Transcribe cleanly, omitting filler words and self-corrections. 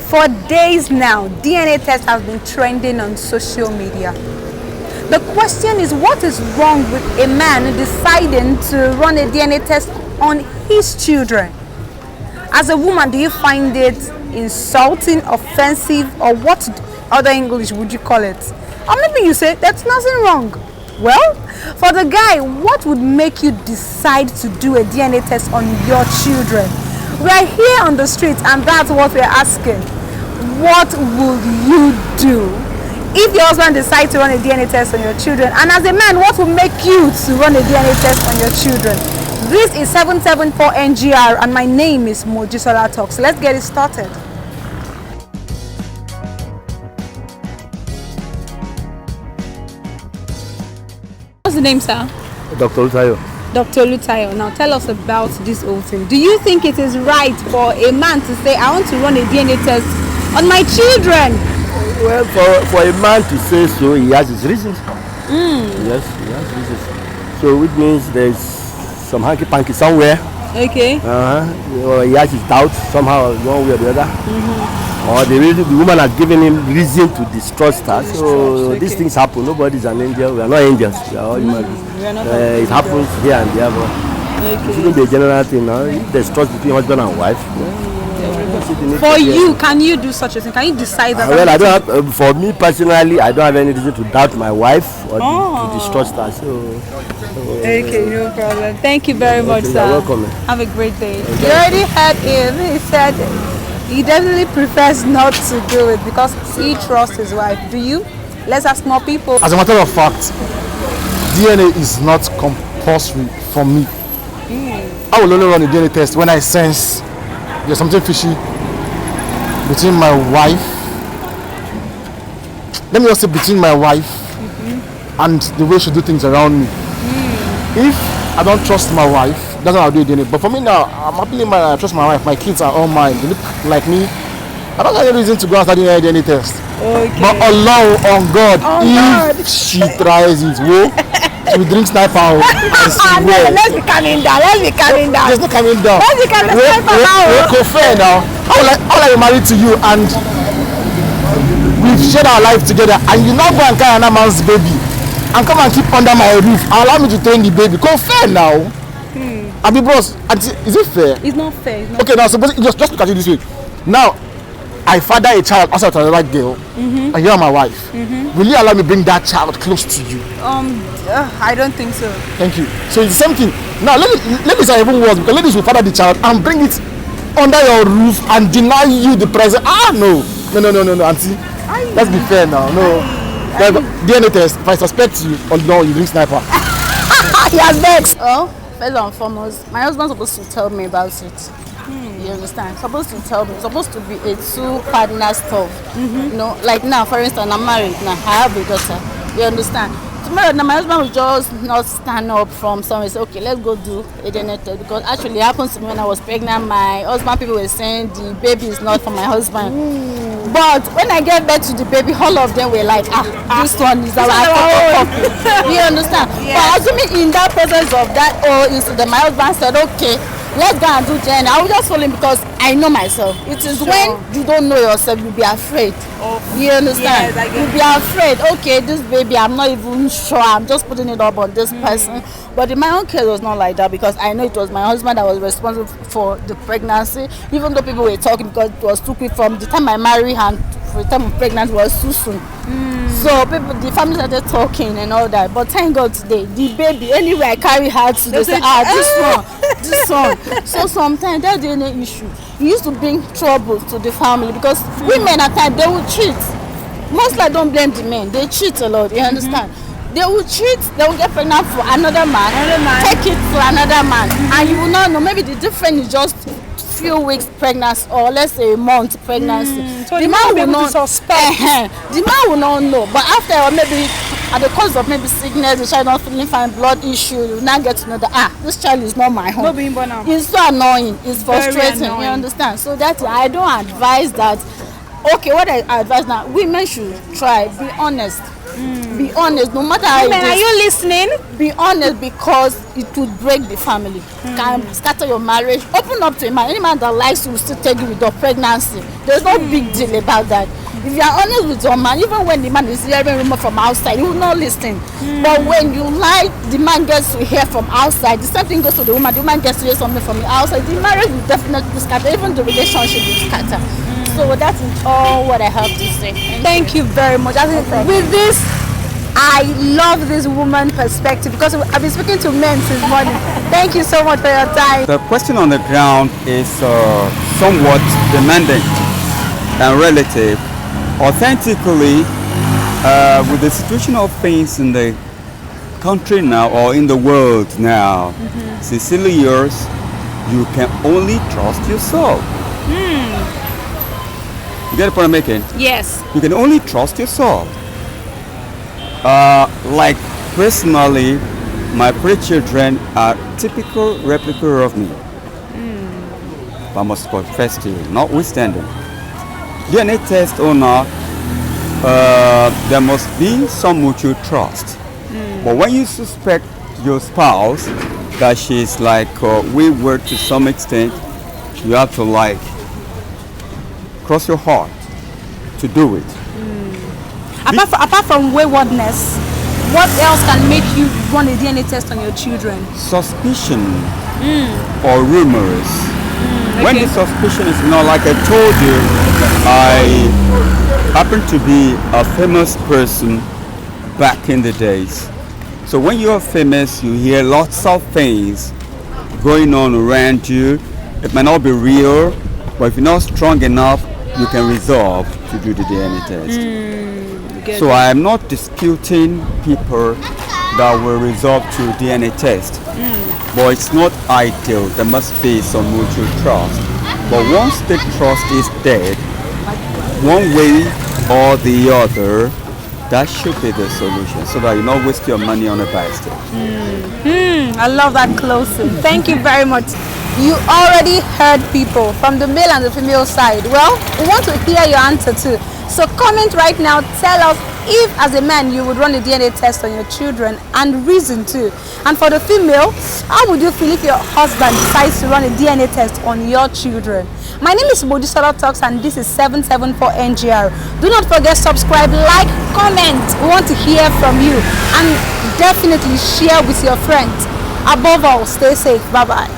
For days now, DNA tests have been trending on social media. The question is, what is wrong with a man deciding to run a DNA test on his children? As a woman, do you find it insulting, offensive, or what other English would you call it? Or maybe you say, there's nothing wrong. Well, for the guy, what would make you decide to do a DNA test on your children? We are here on the street and that's what we're asking. What will you do if your husband decides to run a DNA test on your children? And as a man, what will make you to run a DNA test on your children? This is 774 NGR and my name is Mojisola Talks. Let's get it started. What's the name, sir? Dr. Lutayo. Dr. Lutayo, now tell us about this whole thing. Do you think it is right for a man to say, I want to run a DNA test on my children? Well, for a man to say so, he has his reasons. Yes, he has reasons. So which means there's some hanky-panky somewhere. Okay. Or he has his doubts somehow, one way or the other. Or the woman has given him reason to distrust her. So these things happen. Nobody's an angel. We are not angels. We are all human beings. It happens here and there. But it shouldn't be a general thing now. If there's trust between husband and wife. For you, can you do such a thing? Can you decide that? Well, I don't have, for me personally, I don't have any reason to doubt my wife or to distrust her. Okay, no problem. Thank you very much, sir. You're welcome. Have a great day. You already heard him. He said he definitely prefers not to do it because he trusts his wife. Do you? Let's ask more people. As a matter of fact, DNA is not compulsory for me. I will only run a DNA test when I sense there's something fishy between my wife. Let me just say between my wife and the way she do things around me. If I don't trust my wife, that's how I'll do DNA. But for me now, I'm happily married. I trust my wife. My kids are all mine. They look like me. I don't have any reason to go after the DNA test. Okay. But Allah, on God, if she tries it, she will drink sniper out. Let's be calming down. There's no calming down. Let's be calming down. We're fair now. How will I be married to you and we've shared our life together and you now go and carry another man's baby and come and keep under my roof and allow me to train the baby? Go fair now. Abi bros, is it fair? It's not fair. Okay, now suppose just look at it this way. Now, I father a child outside to another girl, and you are my wife. Will you allow me bring that child close to you? I don't think so. Thank you. So it's the same thing. Now, ladies are even worse because ladies will father the child and bring it under your roof and deny you the present. No, auntie. Let's be fair now. No. DNA test, if I suspect you, or no, you drink sniper. Yes, vexed. Oh, first and foremost, my husband's supposed to tell me about it. You understand? Supposed to tell me. Supposed to be a two-partner stuff. You know, like now, for instance, I'm married now. I have a daughter. You understand? Tomorrow, now my husband will just not stand up from somewhere and say, okay, let's go do a DNA test. Because actually, it happened to me when I was pregnant. My husband, people were saying the baby is not for my husband. But when I gave birth to the baby, all of them were like, this one is our copy. You understand? But assuming in that process of that incident, my husband said, okay, let's go and do DNA. I will just follow him because I know myself. It is when you don't know yourself, you'll be afraid. You understand? Yes, you'll be afraid. Okay, this baby, I'm not even sure. I'm just putting it up on this person. But in my own case, it was not like that because I know it was my husband that was responsible for the pregnancy. Even though people were talking because it was too quick from the time I married and for the time of pregnancy was too soon. So people, the family started talking and all that. But thank God today, the baby, anywhere I carry her to, they say, this one. So sometimes that's the only issue. It used to bring trouble to the family because women at times, they will cheat. Mostly I don't blame the men. They cheat a lot, you understand? They will cheat, they will get pregnant for another man, take it to another man. And you will not know, maybe the difference is just few weeks pregnancy or let's say a month pregnancy. So the man will not suspect. The man will not know. But after or maybe at the cause of maybe sickness, the child not feeling fine, blood issue, you now get to know that this child is not my home. Not being born out. It's so annoying, it's frustrating, you understand? So that's why I don't advise that. Okay, what I advise now, women should try, be honest. Be honest, no matter how Women, it are is. you listening? Be honest, because it would break the family. Can scatter your marriage. Open up to a man. Any man that likes you will still take you with your pregnancy. There's no big deal about that. If you are honest with your man, even when the man is hearing rumor from outside, he will not listen. But when you lie, the man gets to hear from outside. The same thing goes to the woman. The woman gets to hear something from the outside. The marriage will definitely scatter. Even the relationship will scatter. So that is all what I have to say. Thank you very much. With this, I love this woman perspective because I've been speaking to men since morning. Thank you so much for your time. The question on the ground is somewhat demanding and relative. Authentically, with the situation of things in the country now or in the world now, sincerely yours, you can only trust yourself. You get the point I'm making? Yes. You can only trust yourself. Like personally, my three children are typical replica of me. I must confess to you, notwithstanding. DNA test or not, there must be some mutual trust. But when you suspect your spouse that she's like wayward to some extent, you have to like cross your heart to do it. Apart from waywardness, what else can make you run a DNA test on your children? Suspicion or rumors. When the suspicion is not like I told you, I happen to be a famous person back in the days. So when you are famous, you hear lots of things going on around you. It might not be real, but if you're not strong enough, you can resolve to do the DNA test. So I am not disputing people that will resolve to DNA test. But it's not ideal. There must be some mutual trust. But once the trust is dead, one way or the other, that should be the solution, so that you not waste your money on a bastard. I love that closing. Thank you very much. You already heard people from the male and the female side. Well, we want to hear your answer too. So comment right now, tell us if as a man you would run a DNA test on your children and reason too. And for the female, how would you feel if your husband decides to run a DNA test on your children? My name is Modisolo Talks and this is 774 NGR. Do not forget subscribe, like, comment. We want to hear from you and definitely share with your friends. Above all, stay safe. Bye-bye.